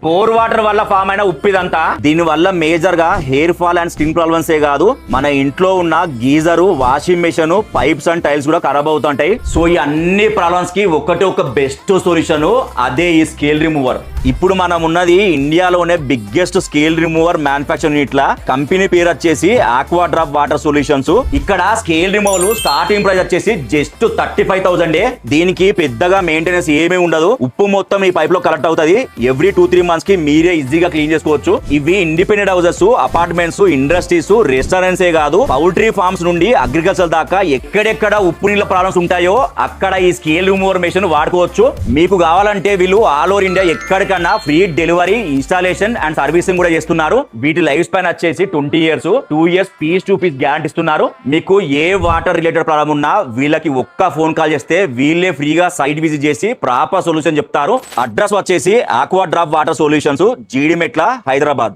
Core water వల్ల form అయిన ఉప్పు ఇదంతా. దీని వల్ల మేజర్ గా hair fall and skin problems ఏ కాదు, మన ఇంట్లో ఉన్న geyser, washing machine, pipes and tiles కూడా ఖరాబ్ అవుతుంటాయి. సో ఈ అన్ని ప్రాబ్లమ్స్ కి ఒక బెస్ట్ సొల్యూషన్, అదే ఈ స్కేల్ రిమూవర్. ఇప్పుడు మనం ఉన్నది ఇండియాలోనే biggest scale remover manufacture unit లా. కంపెనీ పేరు వచ్చేసి ఆక్వా డ్రాప్ వాటర్ సొల్యూషన్స్. ఇక్కడ స్కేల్ రిమూవల్ స్టార్టింగ్ ప్రైస్ వచ్చేసి జస్ట్ 35,000. దీనికి పెద్దగా మెయింటెనెన్స్ ఏమీ ఉండదు. ఉప్పు మొత్తం ఈ పైప్ లో కలెక్ట్ అవుతుంది. ఎవ్రీ 2-3 మంత్స్ కి మీరే ఈజీగా క్లీన్ చేసుకోవచ్చు. ఇవి independent houses, apartments, industries, restaurants ఏ కాదు, పౌల్ట్రీ ఫార్మ్స్ నుండి అగ్రికల్చర్ దాకా ఎక్కడెక్కడ ఉప్పు నీళ్ళ ప్రాబ్లమ్స్ ఉంటాయో అక్కడ ఈ స్కేల్ రిమూవర్ మెషిన్ వాడుకోవచ్చు. మీకు కావాలంటే వీళ్ళు ఆల్ ఓవర్ ఇండియా ఎక్కడికన్నా free delivery, installation and servicing కూడా చేస్తున్నారు. వీటి లైఫ్ స్పాన్ వచ్చేసి 20 years, 2 years piece to piece guarantee ఇస్తున్నారు. మీకు ఏ వాటర్ రిలేటెడ్ ప్రాబ్లం ఉన్నా వీళ్ళకి ఒక్క ఫోన్ కాల్ చేస్తే వీళ్ళే ఫ్రీగా సైట్ విజిట్ చేసి ప్రాపర్ సొల్యూషన్ చెప్తారు. అడ్రస్ వచ్చేసి aqua drop water solutions, Jeedimetla, Hyderabad.